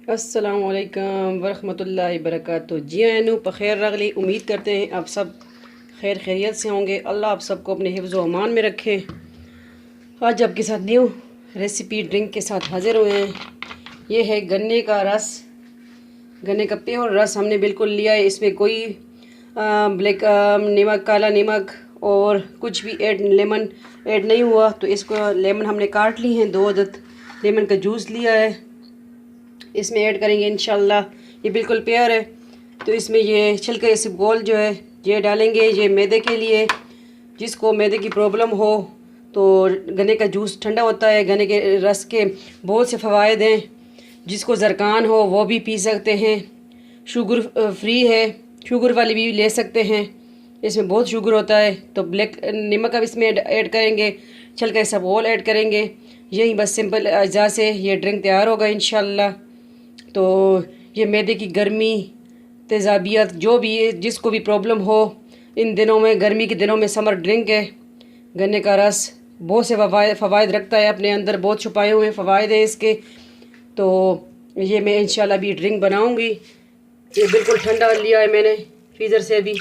अस्सलामुअलैकुम वरहमतुल्लाहि वबरकातुहू। जी आनू बख़ैर रगली। उम्मीद करते हैं आप सब खैर खैरियत से होंगे। अल्लाह आप सबको अपने हिफ्ज़ व अमान में रखे। आज आपके साथ न्यू रेसिपी ड्रिंक के साथ हाज़िर हुए हैं। ये है गन्ने का रस। गन्ने का प्योर रस हमने बिल्कुल लिया है। इसमें कोई ब्लैक नमक, काला नमक और कुछ भी लेमन ऐड नहीं हुआ। तो इसको लेमन हमने काट ली हैं। 2 अदद लेमन का जूस लिया है, इसमें ऐड करेंगे इंशाल्लाह। ये बिल्कुल प्योर है। तो इसमें ये छिलके इसबगोल जो है ये डालेंगे। ये मैदे के लिए, जिसको मैदे की प्रॉब्लम हो तो गन्ने का जूस ठंडा होता है। गन्ने के रस के बहुत से फ़वाइद हैं। जिसको ज़रकान हो वो भी पी सकते हैं। शुगर फ्री है, शुगर वाली भी ले सकते हैं। इसमें बहुत शुगर होता है। तो ब्लैक नमक अब इसमें ऐड करेंगे, छिलका इसबगोल ऐड करेंगे। यही बस सिंपल अज्जा से ये ड्रिंक तैयार होगा इंशाल्लाह। तो ये मैदे की गर्मी, तेज़ाबियत, जो भी है, जिसको भी प्रॉब्लम हो इन दिनों में, गर्मी के दिनों में समर ड्रिंक है। गन्ने का रस बहुत से फ़वाइद रखता है, अपने अंदर बहुत छुपाए हुए फ़वाइद हैं इसके। तो ये मैं इंशाल्लाह भी ड्रिंक बनाऊंगी। ये बिल्कुल ठंडा लिया है मैंने फ्रीज़र से। अभी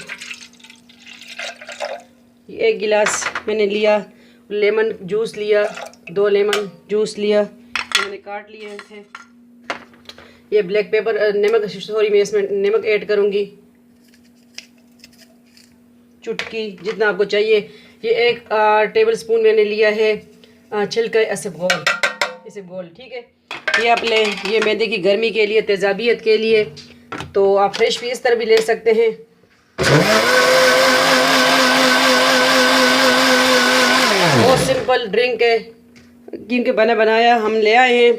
1 गिलास मैंने लिया। लेमन जूस लिया, 2 लेमन जूस लिया, मैंने काट लिए थे। ये ब्लैक पेपर नमक, सॉरी मैं इसमें नमक ऐड करूँगी, चुटकी जितना आपको चाहिए। ये 1 टेबल स्पून मैंने लिया है छिलका इसबगोल, ठीक है। ये आप लें, ये मैदे की गर्मी के लिए, तेज़ाबियत के लिए। तो आप फ्रेश भी इस तरह भी ले सकते हैं। बहुत सिंपल ड्रिंक है, क्योंकि बनाया हम ले आए हैं।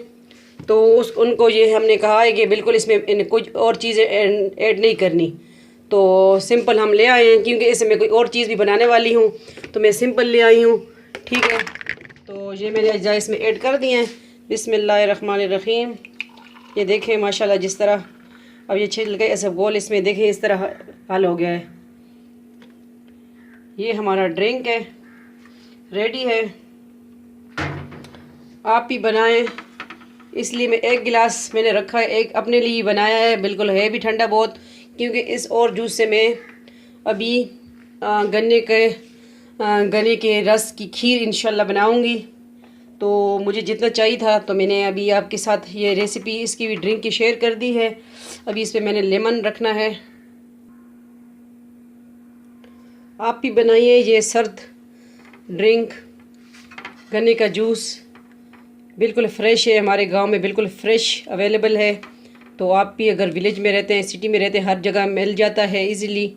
तो उनको ये हमने कहा है कि बिल्कुल इसमें कुछ और चीज़ें ऐड नहीं करनी। तो सिंपल हम ले आए हैं, क्योंकि इसमें मैं कोई और चीज़ भी बनाने वाली हूँ तो मैं सिंपल ले आई हूँ, ठीक है। तो ये मैंने अज्जा इसमें ऐड कर दिए हैं। बिस्मिल्लाहिर्रहमानिर्रहीम। ये देखें माशाल्लाह जिस तरह अब ये छिलके इसबगोल इसमें देखें इस तरह हल हो गया है। ये हमारा ड्रिंक है, रेडी है। आप भी बनाएं। इसलिए मैं 1 गिलास मैंने रखा है, 1 अपने लिए बनाया है। बिल्कुल है भी ठंडा बहुत, क्योंकि इस और जूस से मैं अभी गन्ने के रस की खीर इंशाल्लाह बनाऊंगी। तो मुझे जितना चाहिए था तो मैंने अभी आपके साथ ये रेसिपी इसकी भी ड्रिंक की शेयर कर दी है। अभी इस पर मैंने लेमन रखना है। आप भी बनाइए ये सर्द ड्रिंक। गन्ने का जूस बिल्कुल फ़्रेश है, हमारे गांव में बिल्कुल फ़्रेश अवेलेबल है। तो आप भी अगर विलेज में रहते हैं, सिटी में रहते हैं, हर जगह मिल जाता है इजीली।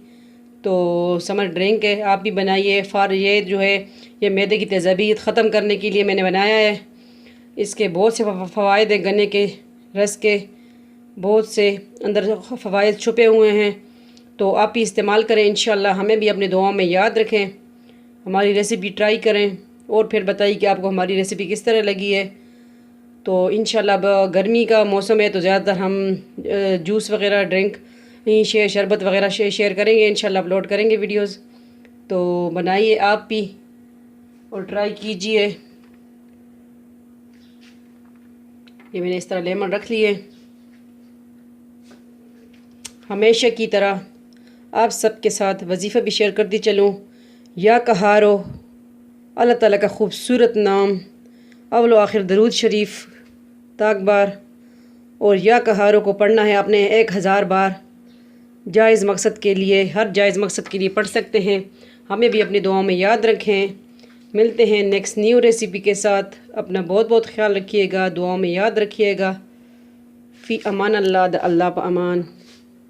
तो समर ड्रिंक है, आप भी बनाइए। ये जो है ये मैदे की तेज़ाबियत ख़त्म करने के लिए मैंने बनाया है। इसके बहुत से फ़वाइद हैं। गन्ने के रस के बहुत से अंदर फ़वाइद छुपे हुए हैं। तो आप भी इस्तेमाल करें इंशाल्लाह। हमें भी अपने दुआओं में याद रखें, हमारी रेसिपी ट्राई करें और फिर बताइए कि आपको हमारी रेसिपी किस तरह लगी है। तो इंशाल्लाह अब गर्मी का मौसम है तो ज़्यादातर हम जूस वगैरह ड्रिंक शरबत वगैरह शेयर करेंगे इंशाल्लाह, अपलोड करेंगे वीडियोस। तो बनाइए आप भी और ट्राई कीजिए। ये मैंने इस तरह लेमन रख लिए। हमेशा की तरह आप सबके साथ वजीफ़ा भी शेयर करती चलूँ। या कहारो, अल्लाह ताला का ख़ूबसूरत नाम, अव्वल आखिर दरूद शरीफ ताकबार और या कहारों को पढ़ना है आपने 1000 बार। जायज़ मकसद के लिए, हर जायज़ मकसद के लिए पढ़ सकते हैं। हमें भी अपनी दुआओं में याद रखें। मिलते हैं नेक्स्ट न्यू रेसिपी के साथ। अपना बहुत बहुत ख्याल रखिएगा, दुआओं में याद रखिएगा। फ़ी अमान अल्लाह, अल्लाह प अमान।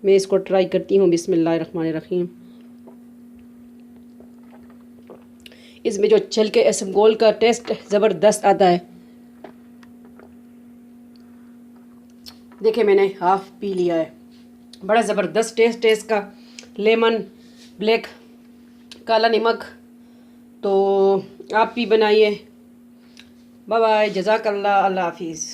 मैं इसको ट्राई करती हूँ। बिस्मिल्लाहिर्रहमानिर्रहीम। इसमें जो छिलके इसबगोल का टेस्ट ज़बरदस्त आता है। देखिए मैंने हाफ़ पी लिया है। बड़ा ज़बरदस्त टेस्ट है इसका। लेमन, ब्लैक, काला नमक। तो आप भी बनाइए। बाय बाय, जज़ाकल्लाह, अल्लाह हाफिज़।